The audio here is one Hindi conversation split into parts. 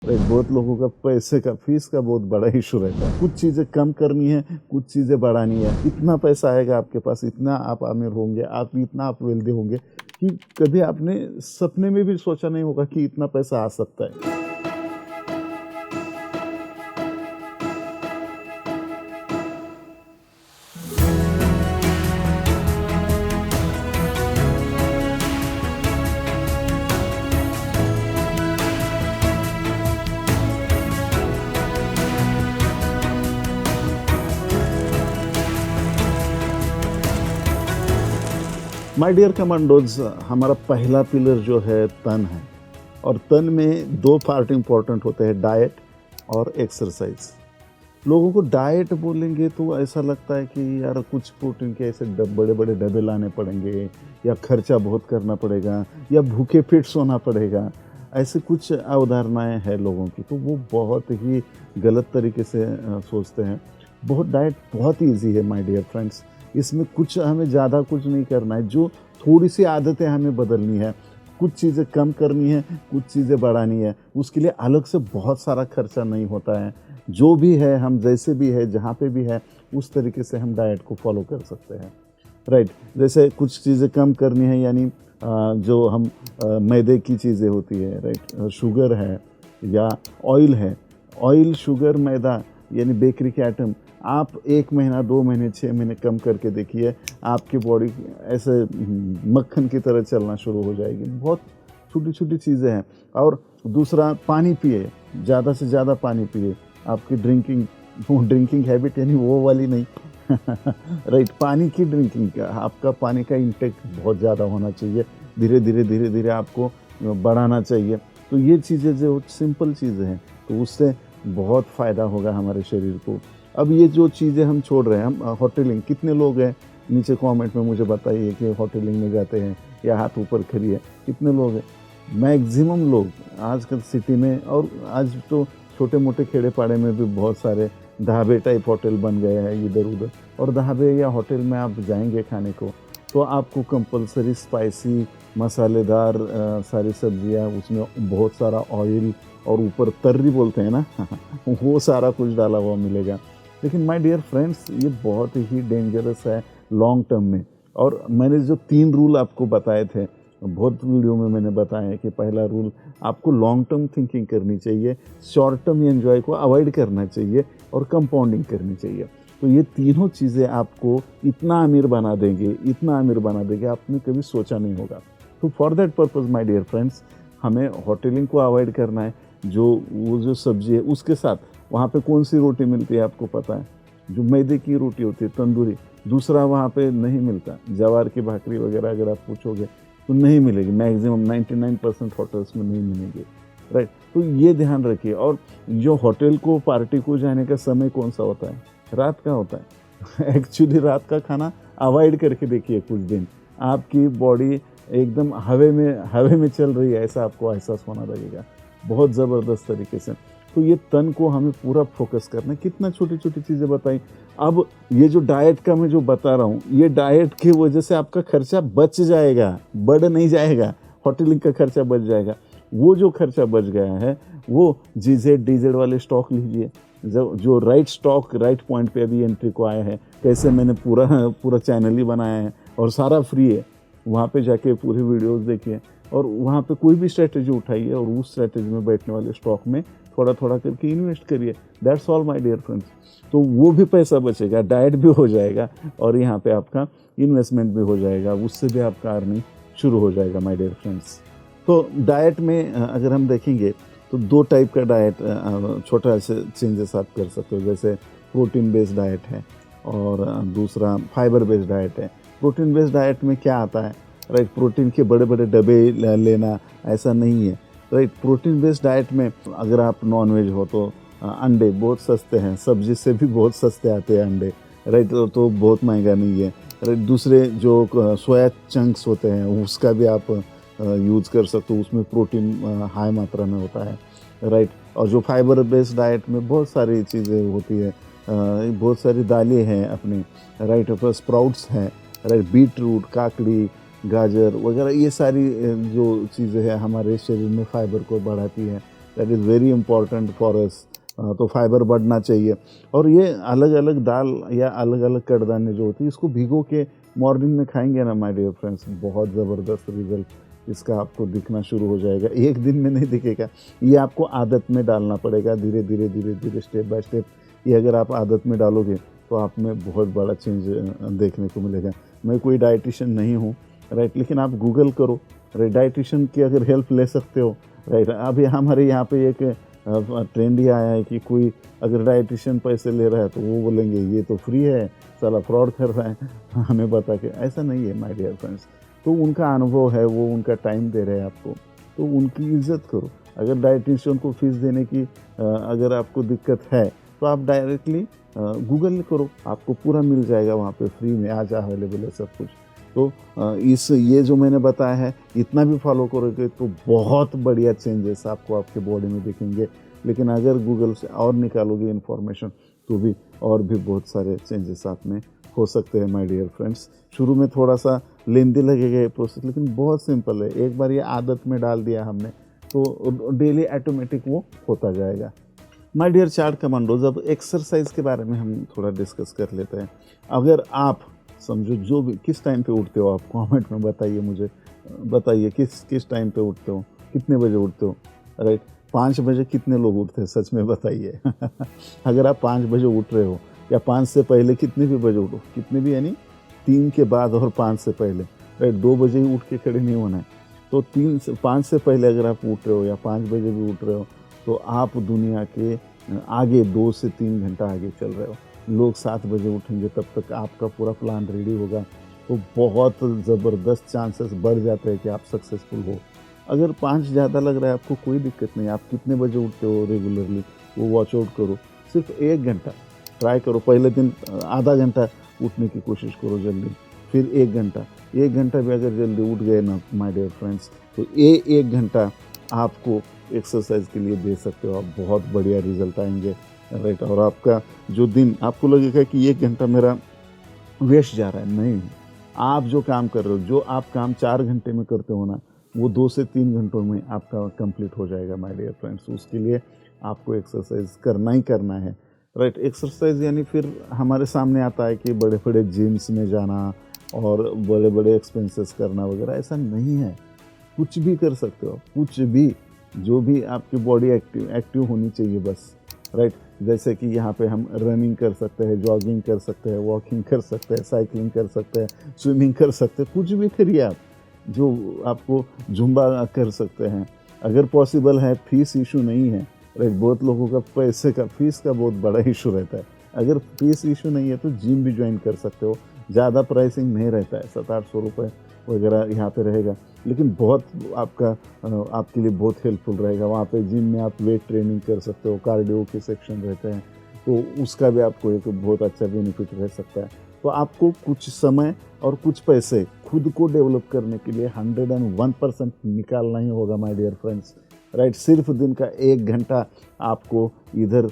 बहुत लोगों का पैसे का फीस का बहुत बड़ा इशू रहता है। कुछ चीज़ें कम करनी है, कुछ चीज़ें बढ़ानी है। इतना पैसा आएगा आपके पास, इतना आप अमीर होंगे, आप इतना आप वेल्दी होंगे कि कभी आपने सपने में भी सोचा नहीं होगा कि इतना पैसा आ सकता है। माय डियर कमांडोज, हमारा पहला पिलर जो है तन है, और तन में दो पार्ट इंपॉर्टेंट होते हैं, डाइट और एक्सरसाइज। लोगों को डाइट बोलेंगे तो ऐसा लगता है कि यार कुछ प्रोटीन के ऐसे बड़े बड़े डब्बे लाने पड़ेंगे, या खर्चा बहुत करना पड़ेगा, या भूखे पेट सोना पड़ेगा। ऐसे कुछ अवधारणाएं हैं लोगों की, तो वो बहुत ही गलत तरीके से सोचते हैं। डाइट बहुत ईजी है माय डियर फ्रेंड्स। इसमें कुछ हमें ज़्यादा कुछ नहीं करना है, जो थोड़ी सी आदतें हमें बदलनी है, कुछ चीज़ें कम करनी है, कुछ चीज़ें बढ़ानी है। उसके लिए अलग से बहुत सारा खर्चा नहीं होता है। जो भी है, हम जैसे भी है, जहाँ पे भी है, उस तरीके से हम डाइट को फॉलो कर सकते हैं, राइट। जैसे कुछ चीज़ें कम करनी है, यानी जो हम मैदे की चीज़ें होती है, राइट, शुगर है या ऑयल है। ऑयल, शुगर, मैदा यानी बेकरी के आइटम आप 1 महीना, 2 महीने, 6 महीने कम करके देखिए, आपकी बॉडी ऐसे मक्खन की तरह चलना शुरू हो जाएगी। बहुत छोटी छोटी चीज़ें हैं। और दूसरा, पानी पिए, ज़्यादा से ज़्यादा पानी पिए। आपकी ड्रिंकिंग हैबिट यानी वो वाली नहीं राइट, पानी की ड्रिंकिंग का, आपका पानी का इंटेक बहुत ज़्यादा होना चाहिए। धीरे धीरे आपको बढ़ाना चाहिए। तो ये चीज़ें जो सिंपल चीज़ें हैं, तो उससे बहुत फ़ायदा होगा हमारे शरीर को। अब ये जो चीज़ें हम छोड़ रहे हैं, हम होटलिंग, कितने लोग हैं नीचे कमेंट में मुझे बताइए कि होटलिंग में जाते हैं, या हाथ ऊपर करिए, कितने लोग हैं? मैक्सिमम लोग आजकल सिटी में, और आज तो छोटे मोटे खेड़े पाड़े में भी बहुत सारे ढाबे टाइप होटल बन गए हैं इधर उधर। और ढाबे या होटल में आप जाएंगे खाने को, तो आपको कंपलसरी स्पाइसी, मसालेदार सारी सब्जियां, उसमें बहुत सारा ऑयल, और ऊपर तर्री बोलते हैं ना वो सारा कुछ डाला हुआ मिलेगा। लेकिन माय डियर फ्रेंड्स, ये बहुत ही डेंजरस है लॉन्ग टर्म में। और मैंने जो 3 रूल आपको बताए थे, बहुत वीडियो में मैंने बताया है कि पहला रूल, आपको लॉन्ग टर्म थिंकिंग करनी चाहिए, शॉर्ट टर्म एंजॉय को अवॉइड करना चाहिए, और कंपाउंडिंग करनी चाहिए। तो ये तीनों चीज़ें आपको इतना अमीर बना देंगे आपने कभी सोचा नहीं होगा। तो for that purpose my dear friends, हमें होटलिंग को अवॉइड करना है। वो जो सब्जी है, उसके साथ वहाँ पे कौन सी रोटी मिलती है आपको पता है? जो मैदे की रोटी होती है, तंदूरी। दूसरा वहाँ पे नहीं मिलता, जवार की भाकरी वगैरह अगर आप पूछोगे तो नहीं मिलेगी। मैक्सिमम 99% होटल्स में नहीं मिलेंगे, राइट। तो ये ध्यान रखिए। और जो होटल को, पार्टी को जाने का समय कौन सा होता है? रात का होता है एक्चुअली रात का खाना अवॉइड करके देखिए कुछ दिन, आपकी बॉडी एकदम हवे में चल रही है, ऐसा आपको एहसास होना लगेगा बहुत ज़बरदस्त तरीके से। तो ये तन को हमें पूरा फोकस करना है। कितना छोटी छोटी चीज़ें बताई। अब ये जो डाइट का मैं जो बता रहा हूँ, ये डाइट की वजह से आपका खर्चा बच जाएगा, बढ़ नहीं जाएगा। होटलिंग का खर्चा बच जाएगा। वो जो खर्चा बच गया है, वो जीजेड डीजेड वाले स्टॉक लीजिए, जो राइट स्टॉक राइट पॉइंट पे अभी एंट्री को आया है। कैसे मैंने पूरा चैनल ही बनाया है, और सारा फ्री है। वहाँ पे जाके पूरी वीडियोस देखिए, और वहाँ पे कोई भी स्ट्रेटेजी उठाइए, और उस स्ट्रेटेजी में बैठने वाले स्टॉक में थोड़ा थोड़ा करके इन्वेस्ट करिए। That's all my dear friends. तो वो भी पैसा बचेगा, डाइट भी हो जाएगा, और यहाँ पे आपका इन्वेस्टमेंट भी हो जाएगा, उससे भी आपका अर्निंग शुरू हो जाएगा माय डियर फ्रेंड्स। तो डाइट में अगर हम देखेंगे तो 2 टाइप का डाइट, छोटा से चेंजेस आप कर सकते हो। जैसे प्रोटीन बेस्ड डाइट है, और दूसरा फाइबर बेस्ड डाइट है। प्रोटीन बेस्ड डाइट में क्या आता है, राइट, प्रोटीन के बड़े बड़े डब्बे लेना ऐसा नहीं है, राइट। प्रोटीन बेस्ड डाइट में अगर आप नॉनवेज हो तो अंडे बहुत सस्ते हैं, सब्जी से भी बहुत सस्ते आते हैं अंडे, राइट। तो बहुत महंगा नहीं है, राइट। दूसरे जो सोया चंक्स होते हैं, उसका भी आप यूज़ कर सकते हो, उसमें प्रोटीन हाई मात्रा में होता है, राइट। और जो फाइबर बेस्ड डाइट में बहुत सारी चीज़ें होती है, बहुत सारी दालें हैं अपनी, राइट, स्प्राउट्स हैं, राइट, बीट रूट, काकड़ी, गाजर वगैरह, ये सारी जो चीज़ें हैं हमारे शरीर में फाइबर को बढ़ाती है, that is very important for us. तो फाइबर बढ़ना चाहिए। और ये अलग अलग दाल या अलग अलग कड़दाने जो होती है, इसको भिगो के मॉर्निंग में खाएंगे ना माय डियर फ्रेंड्स, बहुत ज़बरदस्त रिजल्ट इसका आपको दिखना शुरू हो जाएगा। एक दिन में नहीं दिखेगा, ये आपको आदत में डालना पड़ेगा, धीरे धीरे धीरे धीरे स्टेप बाय स्टेप। ये अगर आप आदत में डालोगे तो आप में बहुत बड़ा चेंज देखने को मिलेगा। मैं कोई डाइटिशियन नहीं हूँ, राइट, लेकिन आप गूगल करो, राइट, डाइटिशियन की अगर हेल्प ले सकते हो, राइट। अभी हमारे यहाँ पे एक ट्रेंड ही आया है कि कोई अगर डाइटिशियन पैसे ले रहा है तो वो बोलेंगे ये तो फ्री है, साला फ्रॉड कर रहा है हमें बता के। ऐसा नहीं है माय डियर फ्रेंड्स। तो उनका अनुभव है, वो उनका टाइम दे रहे हैं आपको, तो उनकी इज्जत करो। अगर डाइटिशियन को फीस देने की अगर आपको दिक्कत है तो आप डायरेक्टली गूगल करो, आपको पूरा मिल जाएगा वहाँ पे, फ्री में आज अवेलेबल है सब कुछ। तो ये जो मैंने बताया है, इतना भी फॉलो करोगे तो बहुत बढ़िया चेंजेस आपको आपके बॉडी में दिखेंगे। लेकिन अगर गूगल से और निकालोगे इन्फॉर्मेशन तो भी और भी बहुत सारे चेंजेस आप में हो सकते हैं माय डियर फ्रेंड्स। शुरू में थोड़ा सा लेंदी लगेगा ये प्रोसेस, लेकिन बहुत सिंपल है। एक बार ये आदत में डाल दिया हमने तो डेली ऑटोमेटिक वो होता जाएगा। माय डियर चार्ट कमांडोज, अब एक्सरसाइज के बारे में हम थोड़ा डिस्कस कर लेते हैं। अगर आप समझो जो भी किस टाइम पे उठते हो, आप कमेंट में बताइए, मुझे बताइए किस टाइम पे उठते हो, कितने बजे उठते हो, राइट। 5 बजे कितने लोग उठते हैं, सच में बताइए अगर आप 5 बजे उठ रहे हो, या 5 से पहले कितने भी बजे उठो, कितने भी यानी 3 के बाद और 5 से पहले, राइट। 2 बजे ही उठ के खड़े नहीं होना है। तो 5 से पहले अगर आप उठ रहे हो या 5 बजे भी उठ रहे हो तो आप दुनिया के आगे 2 से 3 घंटा आगे चल रहे हो। लोग 7 बजे उठेंगे, तब तक आपका पूरा प्लान रेडी होगा, तो बहुत ज़बरदस्त चांसेस बढ़ जाते हैं कि आप सक्सेसफुल हो। अगर 5 ज़्यादा लग रहा है आपको, कोई दिक्कत नहीं, आप कितने बजे उठते हो रेगुलरली वो वॉच आउट करो। सिर्फ 1 घंटा ट्राई करो, पहले दिन आधा घंटा उठने की कोशिश करो जल्दी, फिर 1 घंटा। 1 घंटा भी अगर जल्दी उठ गए ना माय डियर फ्रेंड्स, तो ये 1 घंटा आपको एक्सरसाइज के लिए दे सकते हो, आप बहुत बढ़िया रिजल्ट आएंगे, राइट। और आपका जो दिन, आपको लगेगा कि 1 घंटा मेरा वेस्ट जा रहा है, नहीं। आप जो काम कर रहे हो, जो आप काम 4 घंटे में करते हो ना, वो 2 से 3 घंटों में आपका कंप्लीट हो जाएगा माय डियर फ्रेंड्स। उसके लिए आपको एक्सरसाइज करना ही करना है, राइट। एक्सरसाइज यानी फिर हमारे सामने आता है कि बड़े बड़े जिम्स में जाना और बड़े बड़े एक्सपेंसेस करना वगैरह, ऐसा नहीं है। कुछ भी कर सकते हो, कुछ भी, जो भी आपकी बॉडी एक्टिव होनी चाहिए बस, राइट। जैसे कि यहाँ पे हम रनिंग कर सकते हैं, जॉगिंग कर सकते हैं, वॉकिंग कर सकते हैं, साइकिलिंग कर सकते हैं, स्विमिंग कर सकते हैं, कुछ भी करिए आप, जो आपको जुम्बा कर सकते हैं अगर पॉसिबल है। फीस इशू नहीं है, राइट। बहुत लोगों का पैसे का, फीस का बहुत बड़ा इशू रहता है। अगर फीस इशू नहीं है तो जिम भी ज्वाइन कर सकते हो, ज़्यादा प्राइसिंग नहीं रहता है, 700-800 रुपये वगैरह यहाँ पे रहेगा, लेकिन बहुत आपका आपके लिए बहुत हेल्पफुल रहेगा। वहाँ पे जिम में आप वेट ट्रेनिंग कर सकते हो, कार्डियो के सेक्शन रहते हैं, तो उसका भी आपको एक बहुत अच्छा बेनिफिट रह सकता है। तो आपको कुछ समय और कुछ पैसे खुद को डेवलप करने के लिए 101% निकालना ही होगा माय डियर फ्रेंड्स, राइट। सिर्फ दिन का 1 घंटा आपको इधर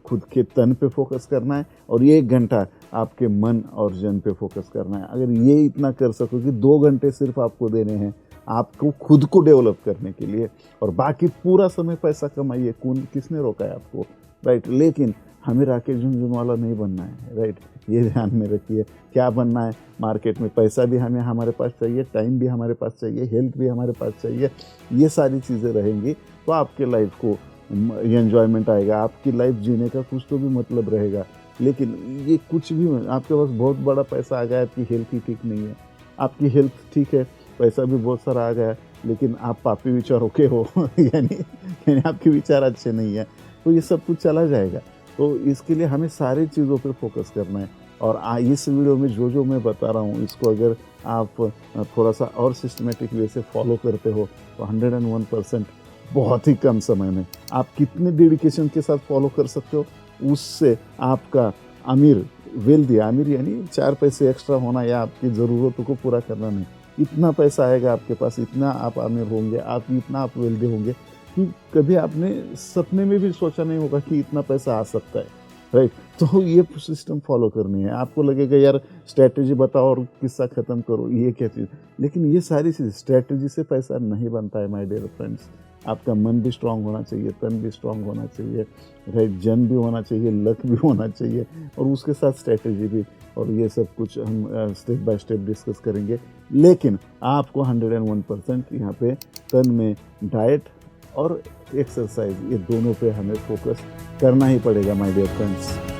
खुद के तन पे फोकस करना है, और ये 1 घंटा आपके मन और जन पे फोकस करना है। अगर ये इतना कर सको कि 2 घंटे सिर्फ आपको देने हैं आपको खुद को डेवलप करने के लिए, और बाकी पूरा समय पैसा कमाइए, किसने रोका है आपको, राइट। लेकिन हमें राकेश झुनझुनवाला नहीं बनना है, राइट। ये ध्यान में रखिए, क्या बनना है मार्केट में, पैसा भी हमारे पास चाहिए, टाइम भी हमारे पास चाहिए, हेल्थ भी हमारे पास चाहिए। ये सारी चीज़ें रहेंगी तो आपके लाइफ को एंजॉयमेंट आएगा, आपकी लाइफ जीने का कुछ तो भी मतलब रहेगा। लेकिन ये कुछ भी, आपके पास बहुत बड़ा पैसा आ गया, आपकी हेल्थ ही ठीक नहीं है, आपकी हेल्थ ठीक है, पैसा भी बहुत सारा आ गया, लेकिन आप पापी विचारों के हो यानी आपके विचार अच्छे नहीं है, तो ये सब कुछ चला जाएगा। तो इसके लिए हमें सारी चीज़ों पे फोकस करना है। और इस वीडियो में जो मैं बता रहा हूँ, इसको अगर आप थोड़ा सा और सिस्टमेटिक वे से फॉलो करते हो तो 101% बहुत ही कम समय में आप कितने डेडिकेशन के साथ फॉलो कर सकते हो, उससे आपका वेल्दी आमिर यानी 4 पैसे एक्स्ट्रा होना या आपकी ज़रूरतों को पूरा करना नहीं, इतना पैसा आएगा आपके पास, इतना आप आमिर होंगे, इतना आप वेल्दी होंगे कि कभी आपने सपने में भी सोचा नहीं होगा कि इतना पैसा आ सकता है, राइट। तो ये सिस्टम फॉलो करनी है। आपको लगेगा यार स्ट्रैटेजी बताओ और किस्सा ख़त्म करो, ये क्या चीज़, लेकिन ये सारी चीज़ स्ट्रैटेजी से पैसा नहीं बनता है माय डियर फ्रेंड्स। आपका मन भी स्ट्रांग होना चाहिए, तन भी स्ट्रांग होना चाहिए, राइट जन भी होना चाहिए, लक भी होना चाहिए और उसके साथ स्ट्रैटेजी भी। और ये सब कुछ हम स्टेप बाय स्टेप डिस्कस करेंगे। लेकिन आपको 101% यहाँ पे तन में डाइट और एक्सरसाइज ये दोनों पे हमें फोकस करना ही पड़ेगा माय डियर फ्रेंड्स।